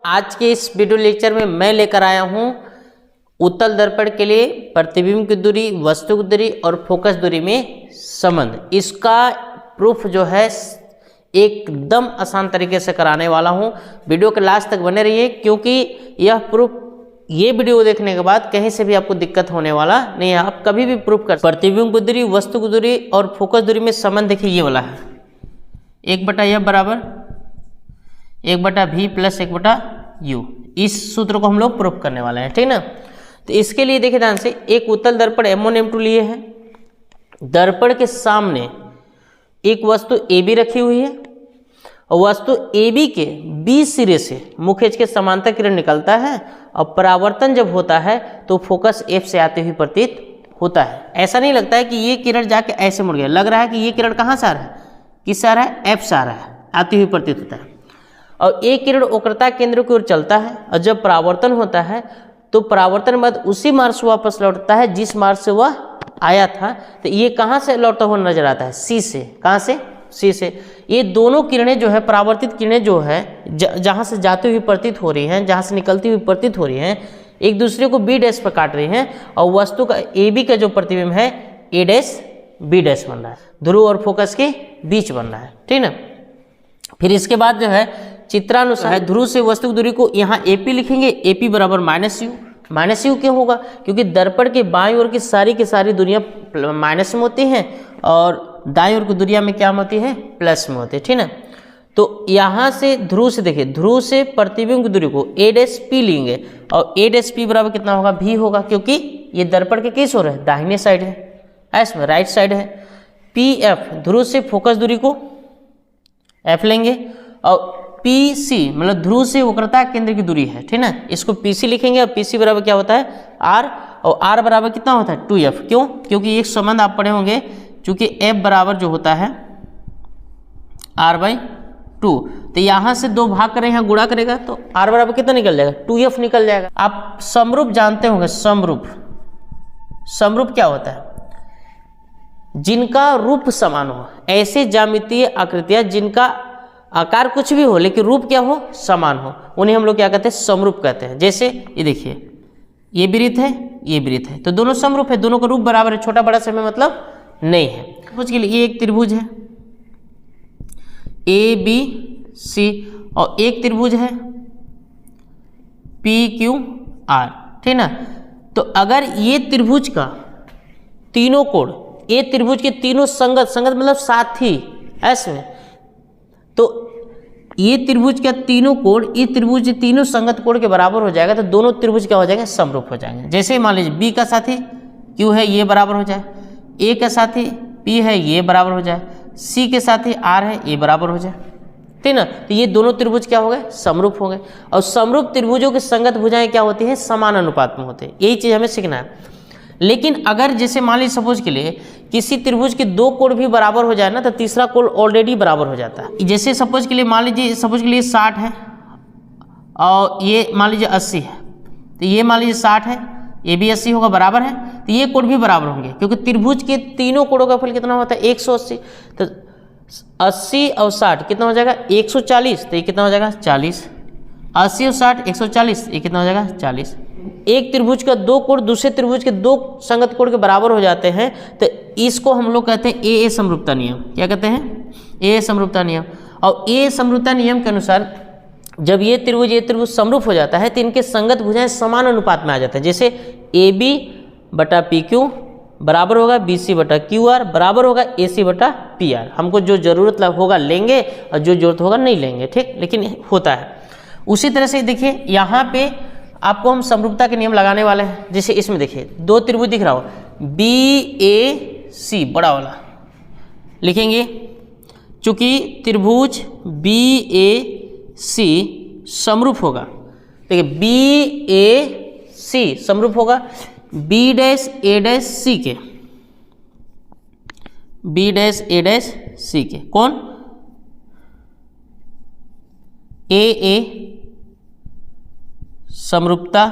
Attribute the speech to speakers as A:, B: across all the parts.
A: आज के इस वीडियो लेक्चर में मैं लेकर आया हूं उत्तल दर्पण के लिए प्रतिबिंब की दूरी, वस्तु की दूरी और फोकस दूरी में संबंध। इसका प्रूफ जो है एकदम आसान तरीके से कराने वाला हूं। वीडियो के लास्ट तक बने रहिए क्योंकि यह प्रूफ ये वीडियो देखने के बाद कहीं से भी आपको दिक्कत होने वाला नहीं है। आप कभी भी प्रूफ कर प्रतिबिंब की दूरी, वस्तु की दूरी और फोकस दूरी में संबंध। देखिए ये वाला है 1/f बराबर 1/v प्लस 1/u। इस सूत्र को हम लोग प्रूफ करने वाले हैं, ठीक ना। तो इसके लिए देखिए ध्यान से, एक उत्तल दर्पण M1 M2 लिए हैं। दर्पण के सामने एक वस्तु AB रखी हुई है और वस्तु AB के B सिरे से मुख्य अक्ष के समांतर किरण निकलता है और परावर्तन जब होता है तो फोकस F से आते हुए प्रतीत होता है। ऐसा नहीं लगता है कि ये किरण जाके ऐसे मुड़ गया, लग रहा है कि ये किरण कहाँ से आ रहा है, किससे आ रहा है, F से आ रहा है, आती हुई प्रतीत होता है। और एक किरण वक्रता केंद्र की ओर चलता है और जब परावर्तन होता है तो परावर्तन बाद उसी मार्ग से वापस लौटता है जिस मार्ग से वह आया था। तो ये कहाँ से लौटता हुआ नजर आता है, C से। कहाँ से, C से। ये दोनों किरणें जो है, परावर्तित किरणें जो है जहाँ से जाती हुई प्रतीत हो रही हैं, जहाँ से निकलती हुई प्रतीत हो रही हैं, एक दूसरे को B डैश पर काट रही हैं और वस्तु का AB का जो प्रतिबिंब है A डैश B डैश बन रहा है, ध्रुव और फोकस के बीच बन रहा है, ठीक ना। फिर इसके बाद जो है चित्रानुसार ध्रुव से वस्तु की दूरी को यहाँ AP लिखेंगे, AP बराबर -u। -u क्यों होगा, क्योंकि दर्पण के बाईं ओर की सारी दूरियां माइनस में होती हैं और दाईं ओर की दूरियां में क्या होती है, प्लस में होती है, ठीक ना। तो यहाँ से ध्रुव से देखिए, ध्रुव से प्रतिबिंब की दूरी को A' लेंगे और A' बराबर कितना होगा, V होगा, क्योंकि ये दर्पण के किस ओर है, दाहिने साइड है, इसमें राइट साइड है। PF ध्रुव से फोकस दूरी को F लेंगे और PC मतलब ध्रुव से वक्रता केंद्र की दूरी है, ठीक ना, इसको PC लिखेंगे और PC बराबर क्या होता है, R, और R बराबर कितना होता है, 2F। क्यों, क्योंकि एक संबंध आप पढ़े होंगे, चूंकि F बराबर जो होता है R/2। तो यहाँ से 2 भाग करें, यहाँ गुणा करेगा तो R बराबर कितना निकल जाएगा, 2F निकल जाएगा। आप समरूप जानते होंगे, समरूप। समरूप क्या होता है, जिनका रूप समान हो, ऐसे ज्यामितीय आकृतियां जिनका आकार कुछ भी हो लेकिन रूप क्या हो, समान हो, उन्हें हम लोग क्या कहते हैं, समरूप कहते हैं। जैसे ये देखिए, ये वृत्त है, ये वृत्त है, तो दोनों समरूप है, दोनों का रूप बराबर है, छोटा बड़ा से में मतलब नहीं है। त्रिभुज के लिए ये एक त्रिभुज है ABC और एक त्रिभुज है PQR, ठीक ना। तो अगर ये त्रिभुज का तीनों कोण, ये त्रिभुज के तीनों संगत मतलब साथी ऐसे, तो ये त्रिभुज का तीनों कोण ये त्रिभुज के तीनों संगत कोण के बराबर हो जाएगा, तो दोनों त्रिभुज क्या हो जाएंगे, समरूप हो जाएंगे। जैसे मान लीजिए B का साथी Q है, ये बराबर हो जाए, A का साथी P है, ये बराबर हो जाए, C के साथी R है, ये बराबर हो जाए, ठीक ना। तो ये दोनों त्रिभुज क्या हो गए, समरूप हो गए। और समरूप त्रिभुजों के संगत भुजाएं क्या होती हैं, समान अनुपात में होते हैं। यही चीज हमें सीखना है। लेकिन अगर जैसे मान लीजिए सपोज के लिए किसी त्रिभुज के 2 कोण भी बराबर हो जाए ना, तो तीसरा कोण ऑलरेडी बराबर हो जाता है। जैसे सपोज के लिए मान लीजिए, सपोज के लिए 60 है और ये मान लीजिए 80 है, तो ये मान लीजिए 60 है, ये भी 80 होगा, बराबर है, तो ये कोण भी बराबर होंगे, क्योंकि त्रिभुज के तीनों कोणों का फल कितना होता है, 180। तो 80 और 60 कितना हो जाएगा, 140, तो ये कितना हो जाएगा, 40। 80 और 60 140, ये कितना हो जाएगा, 40। एक त्रिभुज का 2 कोण दूसरे त्रिभुज के 2 संगत कोण के बराबर हो जाते हैं, तो इसको हम लोग कहते हैं AA समरूपता नियम। क्या कहते हैं, AA समरूपता नियम। और AA समरूपता नियम के अनुसार जब ये त्रिभुज समरूप हो जाता है तो इनके संगत भुजाएं समान अनुपात में आ जाते हैं। जैसे AB/PQ बराबर होगा BC/QR बराबर होगा AC/PR। हमको जो जरूरत होगा लेंगे और जो जरूरत होगा नहीं लेंगे, ठीक, लेकिन होता है। उसी तरह से देखिए यहाँ पे आपको हम समरूपता के नियम लगाने वाले हैं। जैसे इसमें देखिए 2 त्रिभुज दिख रहा हो, BAC बड़ा वाला लिखेंगे, चूंकि त्रिभुज BAC समरूप होगा, देखिए BAC समरूप होगा B'(A')C के, B'(A')C के। कौन, AA समरूपता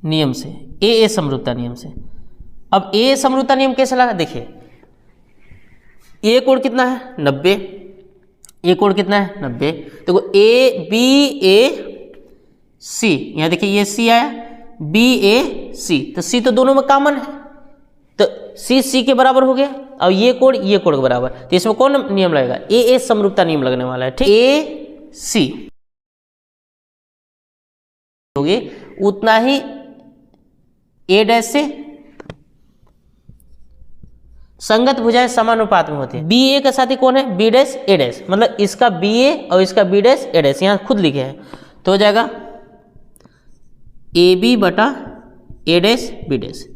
A: नियम से, AA समरूपता नियम से। अब AA समरूपता नियम कैसे लगा, देखिए A कोण कितना है 90, ए कोण कितना है 90। देखो ए बी ए सी, यहाँ देखिए ये सी आया, बी ए सी, तो सी तो दोनों में कॉमन है, तो सी सी के बराबर हो गया, और ये कोण के बराबर, तो इसमें कौन नियम लगेगा, ए समरूपता नियम लगने वाला है। ठीक, ए सी होगी उतना ही ए डैश से संगत भुजाएं समानुपात में होती है। बी ए का साथी कौन है, बी डैश ए डैश, मतलब इसका बी ए और इसका बी डैश ए डैश, यहाँ खुद लिखे हैं, तो हो जाएगा ए बी बटा A dash B dash.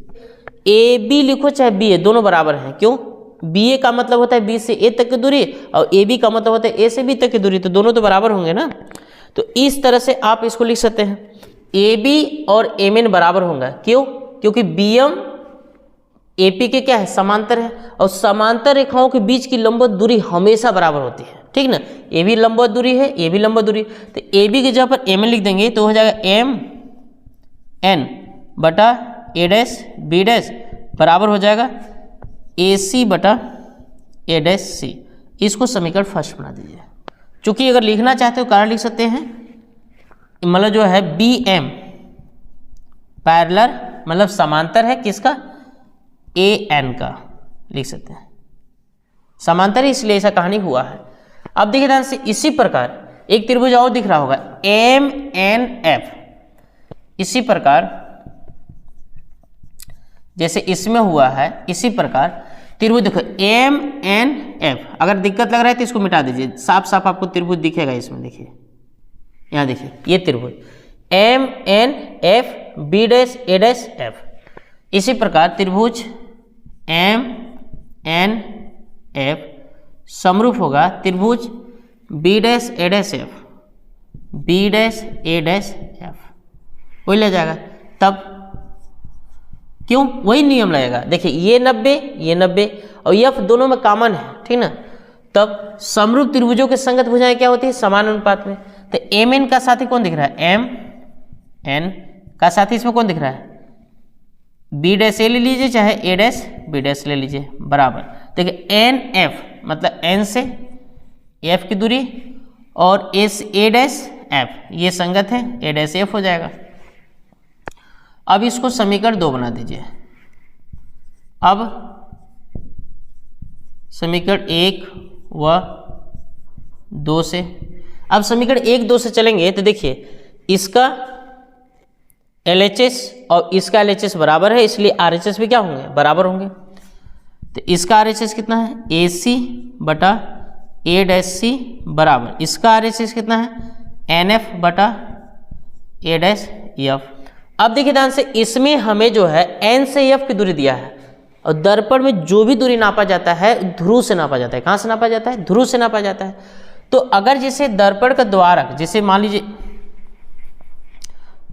A: A B लिखो चाहे बी ए, दोनों बराबर हैं, क्यों, बी ए का मतलब होता है बी से ए तक की दूरी, और ए बी का मतलब होता है ए से बी तक की दूरी, तो दोनों तो बराबर होंगे ना। तो इस तरह से आप इसको लिख सकते हैं, ए बी और एम एन बराबर होंगे, क्यों, क्योंकि बी एम ए पी के क्या है, समांतर है, और समांतर रेखाओं के बीच की लंबवत दूरी हमेशा बराबर होती है। ठीक ना, ए भी लंबवत दूरी है, ए भी लंबवत दूरी, तो ए बी की जगह पर एम एन लिख देंगे तो हो जाएगा एम एन बटा ए डैश बी डैश बराबर हो जाएगा ए सी बटा ए डैश सी। इसको समीकरण फर्स्ट बना दीजिए। चूंकि अगर लिखना चाहते हो कारण लिख सकते हैं, मतलब जो है बी एम पैरेलल मतलब समांतर है किसका, ए एन का लिख सकते हैं, समांतर है इसलिए ऐसा कहानी हुआ है। अब देखिए ध्यान से, इसी प्रकार एक त्रिभुज और दिख रहा होगा एम एन एफ, इसी प्रकार जैसे इसमें हुआ है, इसी प्रकार त्रिभुज देखो एम एन एफ। अगर दिक्कत लग रहा है तो इसको मिटा दीजिए, साफ साफ आपको त्रिभुज दिखेगा इसमें। देखिए यहाँ देखिए ये त्रिभुज M N F B dash A dash F. इसी प्रकार त्रिभुज एम एन एफ समरूप होगा त्रिभुज B dash A dash F, B dash A dash F, वही ले जाएगा। तब क्यों, वही नियम लगेगा। देखिए ये 90 ये 90 और एफ दोनों में कॉमन है, ठीक ना। तब समरूप त्रिभुजों के संगत भुजाएं क्या होती है, समान अनुपात में। तो एम एन का साथी कौन दिख रहा है, एम एन का साथी इसमें कौन दिख रहा है, बी डैश ए ले लीजिए चाहे ए डैश बी डैश ले लीजिए बराबर। देखिए एन एफ मतलब एन से एफ की दूरी और ए से ए डैश एफ, ये संगत है, ए डैश एफ हो जाएगा। अब इसको समीकरण 2 बना दीजिए। अब समीकरण 1 व 2 से, अब समीकरण 1 2 से चलेंगे तो देखिए इसका LHS और इसका LHS बराबर है, इसलिए RHS भी क्या होंगे, बराबर होंगे। तो इसका RHS कितना है, AC बटा ए डैश सी बराबर, इसका RHS कितना है, NF बटा ए डैश एफ। अब देखिए ध्यान से, इसमें हमें जो है एन से एफ की दूरी दिया है, और दर्पण में जो भी दूरी नापा जाता है ध्रुव से नापा जाता है। कहाँ से नापा जाता है, ध्रुव से नापा जाता है। तो अगर जैसे दर्पण का द्वारक, जैसे मान लीजिए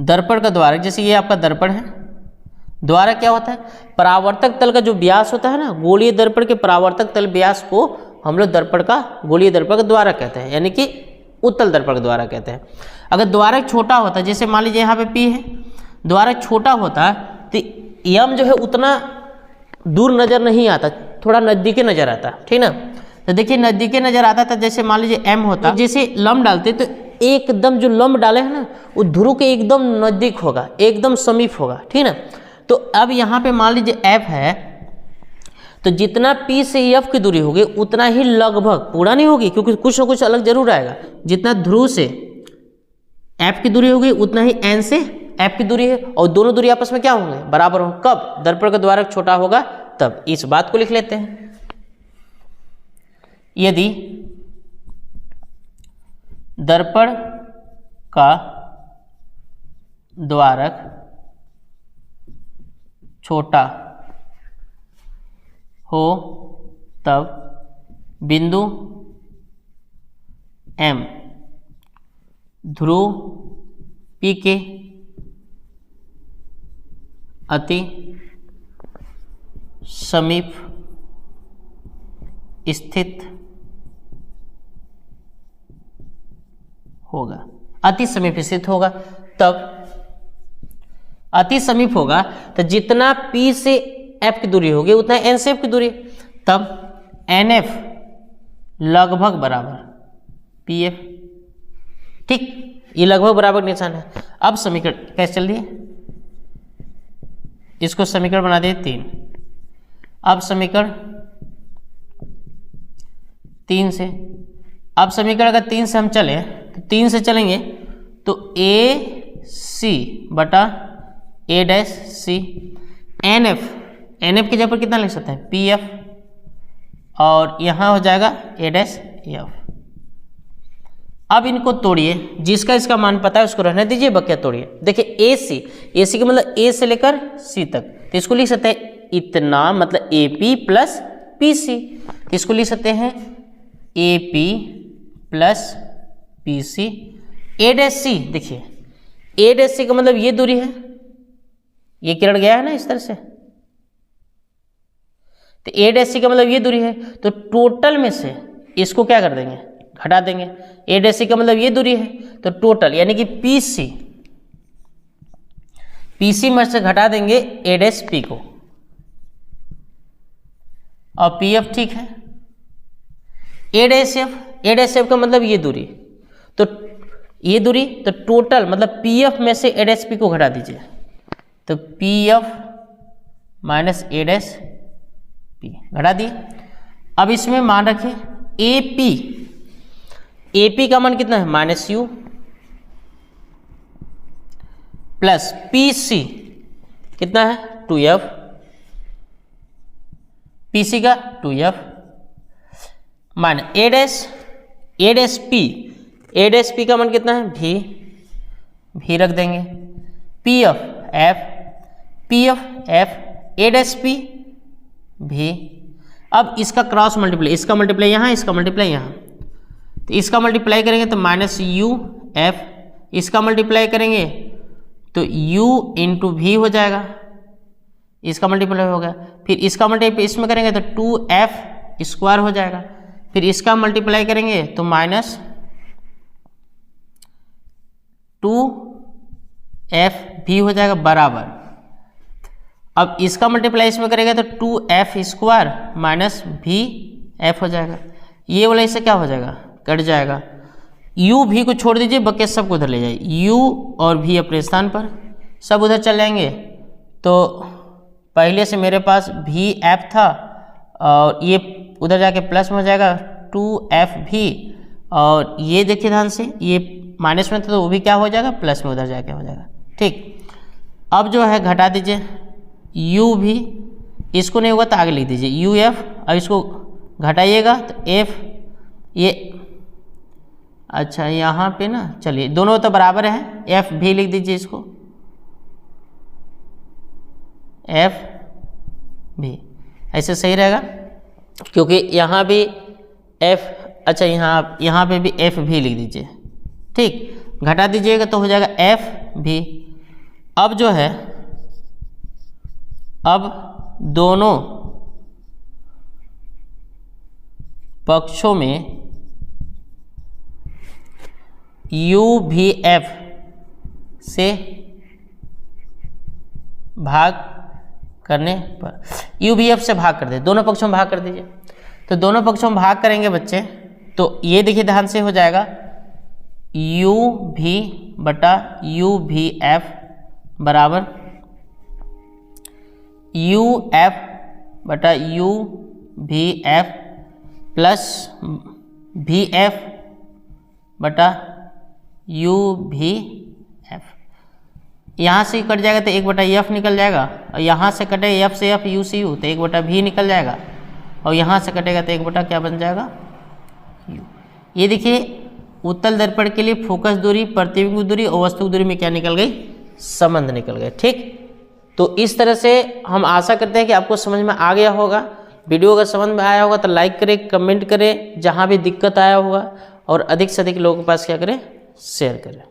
A: दर्पण का द्वारक, जैसे ये आपका दर्पण है, द्वारक क्या होता है, परावर्तक तल का जो व्यास होता है ना, गोलीय दर्पण के परावर्तक तल व्यास को हम लोग दर्पण का, गोलीय दर्पण का द्वारक कहते हैं, यानी कि उत्तल दर्पण का द्वारक कहते हैं। अगर द्वारक छोटा होता है, जैसे मान लीजिए यहाँ पे P है, द्वारक छोटा होता तो यम जो है उतना दूर नजर नहीं आता, थोड़ा नजदीके नजर आता, ठीक ना। तो देखिए नजदीके नजर आता था, जैसे मान लीजिए M होता, तो जैसे लंब डालते तो एकदम जो लंब डाले हैं ना वो ध्रुव के एकदम नजदीक होगा, एकदम समीप होगा, ठीक ना। तो अब यहाँ पे मान लीजिए F है, तो जितना P से F की दूरी होगी उतना ही लगभग, पूरा नहीं होगी क्योंकि कुछ ना कुछ अलग जरूर आएगा, जितना ध्रुव से F की दूरी होगी उतना ही N से F की दूरी है, और दोनों दूरी आपस में क्या होंगे, बराबर होंगे। कब, दर्पण का द्वारक छोटा होगा तब। इस बात को लिख लेते हैं, यदि दर्पण का द्वारक छोटा हो तब बिंदु M ध्रुव P के अति समीप स्थित होगा, अति समीप स्थित होगा। तब अति समीप होगा तो जितना P से F की दूरी होगी उतना N से F की दूरी, तब NF लगभग बराबर, PF। ठीक, ये लगभग बराबर निशान है। अब समीकरण कैसे चल दिए, इसको समीकरण बना दिए 3। अब समीकरण 3 से, अब समीकरण अगर 3 से हम चले तो 3 से चलेंगे तो AC बटा A डैश C, NF की जगह पर कितना लिख सकते हैं PF, और यहाँ हो जाएगा A डैश F। अब इनको तोड़िए, जिसका इसका मान पता है उसको रहने दीजिए, बकिया तोड़िए। देखिए AC का मतलब A से लेकर C तक, तो इसको लिख सकते हैं इतना, मतलब AP प्लस PC। इसको लिख सकते हैं AP plus PC। A dash C, देखिए A डैश C का मतलब ये दूरी है, ये किरण गया है ना इस तरह से, तो A डैश C का मतलब ये दूरी है, तो टोटल में से इसको क्या कर देंगे, घटा देंगे। A डैश C का मतलब ये दूरी है, तो टोटल यानी कि PC में से घटा देंगे A डैश P को, और PF ठीक है। A डैश F का मतलब ये दूरी, तो ये दूरी, तो टोटल मतलब PF में से A डैश P को घटा दीजिए, तो PF minus A dash P घटा दिए। अब इसमें मान रखिए AP का मान कितना है -U प्लस PC कितना है 2F, PC का 2F minus A dash P का मान कितना है V रख देंगे, PF F A dash P V। अब इसका क्रॉस मल्टीप्लाई, इसका मल्टीप्लाई यहाँ, इसका मल्टीप्लाई यहाँ, तो इसका मल्टीप्लाई करेंगे तो -UF, इसका मल्टीप्लाई करेंगे तो U इंटू V हो जाएगा, इसका मल्टीप्लाई हो गया। फिर इसका मल्टीप्लाई इसमें करेंगे तो 2F स्क्वायर हो जाएगा, फिर इसका मल्टीप्लाई करेंगे तो -2FV हो जाएगा बराबर। अब इसका मल्टीप्लाई इसमें करेंगे तो 2F स्क्वायर माइनस VF हो जाएगा, ये वाला इससे क्या हो जाएगा, कट जाएगा। V को छोड़ दीजिए, बके सबको उधर ले जाइए, U और V अपने स्थान पर, सब उधर चल जाएंगे। तो पहले से मेरे पास VF था और ये उधर जाके प्लस में हो जाएगा 2FV, और ये देखिए ध्यान से, ये माइनस में था तो वो भी क्या हो जाएगा, प्लस में उधर जाके हो जाएगा। ठीक, अब जो है घटा दीजिए UV, इसको नहीं होगा तो आगे लिख दीजिए UF, अब इसको घटाइएगा तो F, ये अच्छा यहाँ पे ना, चलिए दोनों तो बराबर है, FV लिख दीजिए इसको, FV ऐसे सही रहेगा, क्योंकि यहाँ भी F, अच्छा यहाँ पे भी FV लिख दीजिए। ठीक, घटा दीजिएगा तो हो जाएगा FV। अब जो है, अब दोनों पक्षों में UVF से भाग करने पर, UVF से भाग कर दे, दोनों पक्षों में भाग कर दीजिए। तो दोनों पक्षों में भाग करेंगे बच्चे, तो ये देखिए ध्यान से हो जाएगा UV बटा UVF बराबर UF बटा UVF प्लस VF बटा UVF। यहाँ से कट जाएगा तो 1/F निकल जाएगा, और यहाँ से कटे F से F U से U तो 1/V निकल जाएगा, और यहाँ से कटेगा तो 1/ क्या बन जाएगा U। ये देखिए उत्तल दर्पण के लिए फोकस दूरी, प्रतिबिंब दूरी और वस्तु दूरी में क्या निकल गई, संबंध निकल गए। ठीक, तो इस तरह से हम आशा करते हैं कि आपको समझ में आ गया होगा। वीडियो अगर समझ में आया होगा तो लाइक करें, कमेंट करें, जहाँ भी दिक्कत आया होगा, और अधिक से अधिक लोगों के पास क्या करें, शेयर करें।